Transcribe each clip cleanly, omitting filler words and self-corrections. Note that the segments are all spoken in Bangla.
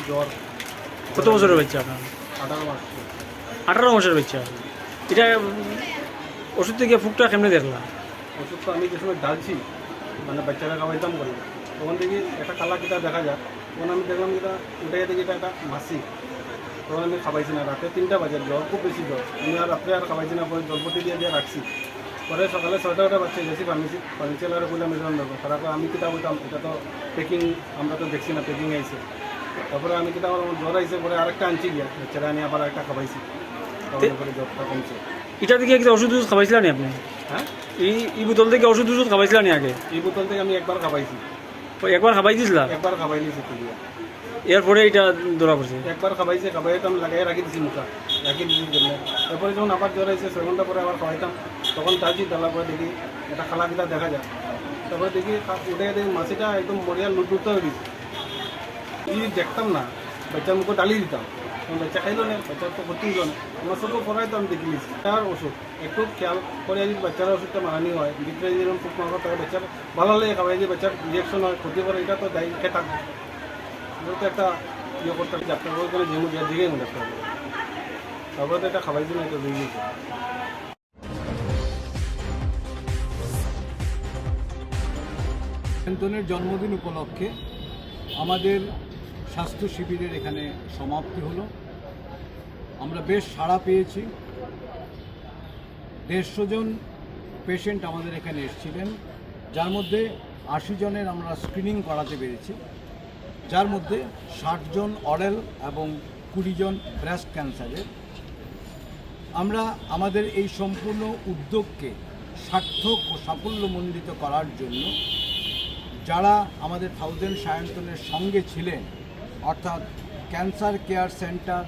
জ্বর। কত বছরের বাচ্চা আপনার? 18 মাস। 18 মাসের বাচ্চা। এটা ওষুধ থেকে ফুকটা কেমনে দেখলা? ওষুধ তো আমি যে সময় ডালছি মানে বাচ্চারা খাওয়াইতাম করি, তখন দেখি একটা কালা কিতা দেখা যায়। তখন আমি দেখলাম যেটা উঠে দেখি এটা একটা মাসি। তখন আমি খাওয়াইছি না, রাতে 3টা বাজে, জ্বর খুব বেশি জ্বর। আমি আর রাত্রে আর খাওয়াইছি না, পরে জলপটি দিয়ে রাখছি। পরে সকালে 6টা বাচ্চা গেছি ফার্নিচারে বললাম এরকম ব্যাপার। তারা আমি কিতা বলতাম এটা তো প্যাকিং, আমরা তো দেখছি না প্যাকিং আইছে। তারপরে আমি কিতা আমার জ্বর আইছে, পরে আরেকটা আনছি গিয়া বাচ্চারা নিয়ে আবার একটা খাওয়াইছি, তারপরে জ্বরটা কমছে। এটা থেকে একটা ওষুধ খাওয়াইছিলেন আপনি? হ্যাঁ, এই বোতল থেকে ওষুধ খাওয়াইছিলেন আগে? এই বোতল থেকে আমি একবার খাওয়াইছি। একবার খাওয়াই দিয়েছিলা? একবার খাওয়াই নিয়েছি তুলিয়া। এরপরে এটা ধরা পড়ছে? একবার খাওয়াইছে, খাওয়াইতাম লাগাই রাখি দিছি মুখা, রাখি দিছি জন্য। এরপরে যখন আবার জ্বর আইছে 6 ঘন্টা পরে আবার খাওয়াইতাম, তখন তাজি ডালার পরে দেখি একটা খালা কিতা দেখা যায়। তারপরে দেখি উঠে দেখি মাছিটা একদম মরিয়া লুটলুট হয়ে দিচ্ছে। দেখতাম না, বাচ্চার মুখে ডালি দিতাম, বাচ্চা খাইলো না, বাচ্চার তো ক্ষতি হলো না। আমার সবকে পড়াই তো আমি দেখি নিচ্ছি। তার ওষুধ একটু খেয়াল করে যদি বাচ্চার ওষুধটা মারানি হয়, ভিতরে যেরকম ফুক মারো তাকে বাচ্চার ভালো লাগে খাওয়াই, যে বাচ্চার রিয়াকশন হয়, ক্ষতি করে, এটা তো দায়ী খেয়ে থাকবে। তো একটা ইয়ে করতে হবে, ডাক্তার করে যেমন দিকে ডাক্তার, তারপরে তো এটা খাওয়াইছি না, এটা দিয়ে গেছে। সায়ন্তনের জন্মদিন উপলক্ষে আমাদের স্বাস্থ্য শিবিরের এখানে সমাপ্তি হলো। আমরা বেশ সাড়া পেয়েছি। 150 জন পেশেন্ট আমাদের এখানে এসেছিলেন, যার মধ্যে 80 জনের আমরা স্ক্রিনিং করাতে পেরেছি, যার মধ্যে 60 জন অরেল এবং 20 জন ব্রেস্ট ক্যান্সারের। আমরা আমাদের এই সম্পূর্ণ উদ্যোগকে সার্থক ও সাফল্যমণ্ডিত করার জন্য যারা আমাদের সায়ন্তনের সঙ্গে ছিলেন, অর্থাৎ ক্যান্সার কেয়ার সেন্টার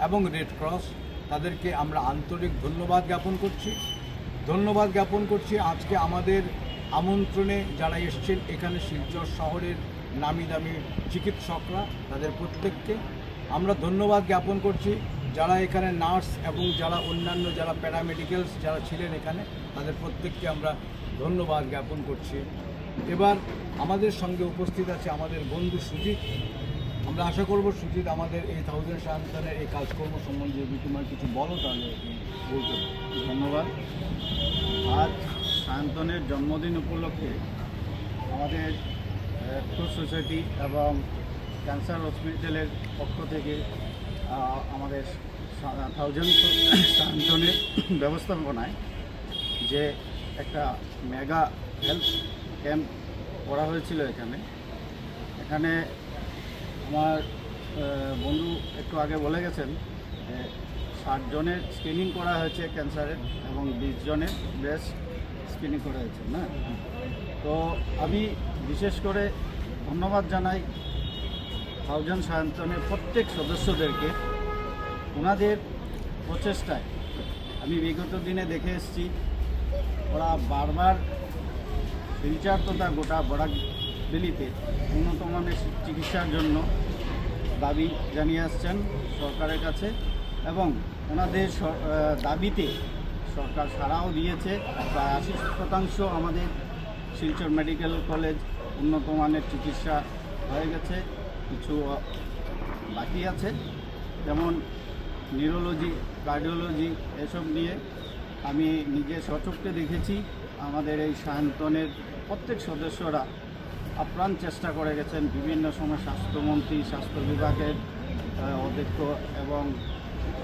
এবং রেড ক্রস, তাদেরকে আমরা আন্তরিক ধন্যবাদ জ্ঞাপন করছি। আজকে আমাদের আমন্ত্রণে যারা এসছেন এখানে শিলচর শহরের নামি দামি চিকিৎসকরা, তাদের প্রত্যেককে আমরা ধন্যবাদ জ্ঞাপন করছি। যারা এখানে নার্স এবং যারা অন্যান্য যারা প্যারামেডিক্যালস যারা ছিলেন এখানে, তাদের প্রত্যেককে আমরা ধন্যবাদ জ্ঞাপন করছি। এবার আমাদের সঙ্গে উপস্থিত আছে আমাদের বন্ধু সুজিত। আমরা আশা করব সুজিত আমাদের এই সায়ন্তনের এই কাজকর্ম সম্বন্ধে যদি তোমার কিছু বলো তাহলে বলতে। ধন্যবাদ। আজ সায়ন্তনের জন্মদিন উপলক্ষে আমাদের রেড সোসাইটি এবং ক্যান্সার হসপিটালের পক্ষ থেকে আমাদের সায়ন্তনের ব্যবস্থাপনায় যে একটা মেগা হেলথ ক্যাম্প করা হয়েছিল এখানে আমার বন্ধু একটু আগে বলে গেছেন যে 60 জনের স্ক্রিনিং করা হয়েছে ক্যান্সারের এবং 20 জনের ব্রেস্ট স্ক্রিনিং করা হয়েছে না। তো আমি বিশেষ করে ধন্যবাদ জানাই সায়ন্তনের প্রত্যেক সদস্যদেরকে। ওনাদের প্রচেষ্টায় আমি বিগত দিনে দেখে এসেছি, ওরা বারবার শিলচর তথা গোটা বরাকবেলিতে উন্নত মানের চিকিৎসার জন্য দাবি জানিয়ে আসছেন সরকারের কাছে, এবং ওনাদের দাবিতে সরকার সাড়াও দিয়েছে। প্রায় 80% আমাদের শিলচর মেডিকেল কলেজ উন্নত মানের চিকিৎসা হয়ে গেছে, কিছু বাকি আছে, যেমন নিউরোলজি, কার্ডিওলজি, এসব নিয়ে আমি নিজে সচক্ষে দেখেছি। আমাদের এই সায়ন্তনের প্রত্যেক সদস্যরা আপ্রাণ চেষ্টা করে গেছেন। বিভিন্ন সময় স্বাস্থ্যমন্ত্রী, স্বাস্থ্য বিভাগের অধ্যক্ষ এবং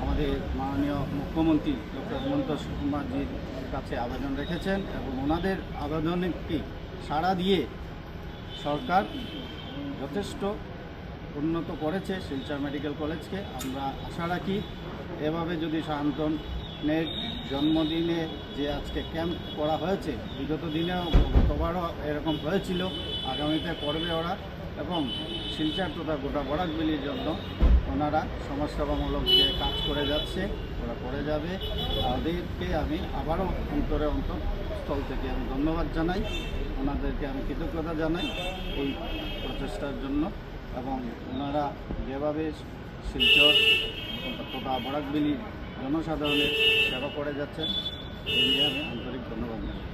আমাদের মাননীয় মুখ্যমন্ত্রী ডক্টর হেমন্ত কুমারজির কাছে আবেদন রেখেছেন, এবং ওনাদের আবেদনকে সাড়া দিয়ে সরকার যথেষ্ট উন্নত করেছে শিলচর মেডিকেল কলেজকে। আমরা আশা রাখি এভাবে যদি সায়ন্তনের জন্মদিনে যে আজকে ক্যাম্প করা হয়েছে, বিগত দিনেও গতবারও এরকম হয়েছিল, আগামীতে করবে ওরা, এবং শিলচর তথা গোটা বরাকবেলির জন্য ওনারা সমাজসেবামূলক যে কাজ করে যাচ্ছে ওরা করে যাবে। ওদেরকে আমি আবারও অন্তঃস্থল থেকে আমি ধন্যবাদ জানাই, ওনাদেরকে আমি কৃতজ্ঞতা জানাই এই প্রচেষ্টার জন্য, এবং ওনারা যেভাবে শিলচর তথা বরাকবেলির জনসাধারণের সেবা করে যাচ্ছেন এই নিয়ে আমি আন্তরিক ধন্যবাদ জানাই।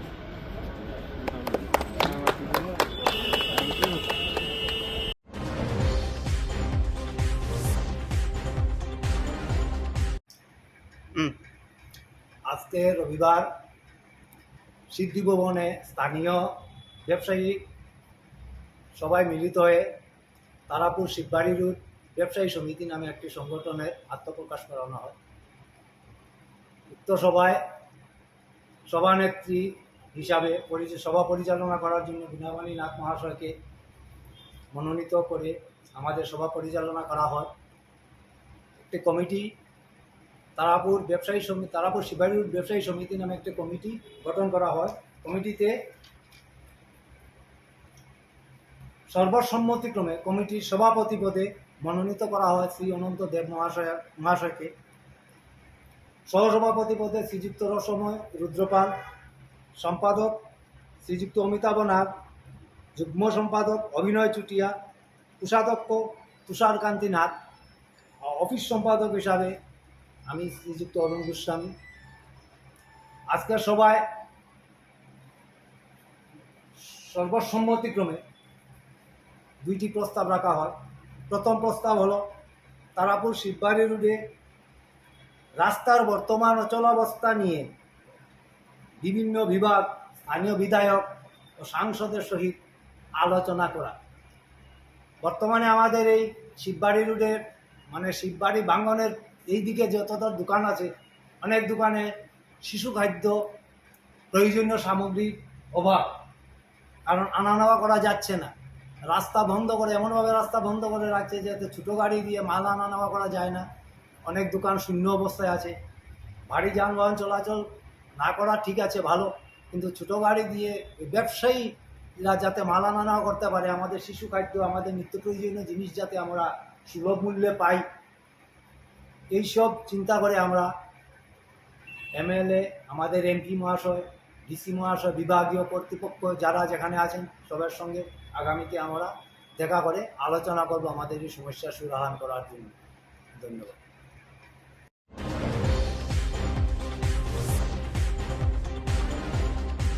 আজকে রবিবার সিদ্ধি ভবনে স্থানীয় ব্যবসায়ী সবাই মিলিত হয়ে তারাপুর শিববাড়ি রোড ব্যবসায়ী সমিতি নামে একটি সংগঠনের আত্মপ্রকাশ করানো হয়। উক্ত সভায় সভানেত্রী হিসাবে সভা পরিচালনা করার জন্য বীণামণি নাথ মহাশয়কে মনোনীত করে আমাদের সভা পরিচালনা করা হয়। একটি কমিটি তারাপুর শিববাড়ি রোড ব্যবসায়ী সমিতি নামে একটি কমিটি গঠন করা হয়। কমিটিতে সর্বসম্মতিক্রমে কমিটির সভাপতি পদে মনোনীত করা হয় শ্রী অনন্ত দেব মহাশয়কে। সহসভাপতি পদে শ্রীযুক্ত রসময় রুদ্রপাল, সম্পাদক শ্রীযুক্ত অমিতাভ নাগ, যুগ্ম সম্পাদক অভিনয় চুটিয়া, কোষাধ্যক্ষ তুষারকান্তি নাথ, অফিস সম্পাদক হিসাবে আমি শ্রীযুক্ত অরুণ গোস্বামী। আজকের সভায় সর্বসম্মতিক্রমে দুইটি প্রস্তাব রাখা হয়। প্রথম প্রস্তাব হলো তারাপুর শিববাড়ি রোডে রাস্তার বর্তমান অচলাবস্থা নিয়ে বিভিন্ন বিভাগ, স্থানীয় বিধায়ক ও সাংসদের সহিত আলোচনা করা। বর্তমানে আমাদের এই শিববাড়ি রোডের শিববাড়ি বাঙ্গনের এই দিকে যতটা দোকান আছে, অনেক দোকানে শিশু খাদ্য প্রয়োজনীয় সামগ্রীর অভাব, কারণ আনা নেওয়া করা যাচ্ছে না। রাস্তা বন্ধ করে এমনভাবে রাস্তা বন্ধ করে রাখছে যাতে ছোটো গাড়ি দিয়ে মাল আনা নেওয়া করা যায় না। অনেক দোকান শূন্য অবস্থায় আছে। ভারী যানবাহন চলাচল না করা ঠিক আছে, ভালো, কিন্তু ছোটো গাড়ি দিয়ে ব্যবসায়ীরা যাতে মাল আনা নেওয়া করতে পারে, আমাদের শিশু খাদ্য, আমাদের নিত্য প্রয়োজনীয় জিনিস যাতে আমরা সুলভ মূল্যে পাই, এইসব চিন্তা করে আমরা এমএলএ, আমাদের এমপি মহাশয়, ডিসি মহাশয়, বিভাগীয় কর্তৃপক্ষ যারা যেখানে আছেন সবার সঙ্গে আগামীতে আমরা দেখা করে আলোচনা করব আমাদের এই সমস্যার সমাধান করার জন্য। ধন্যবাদ।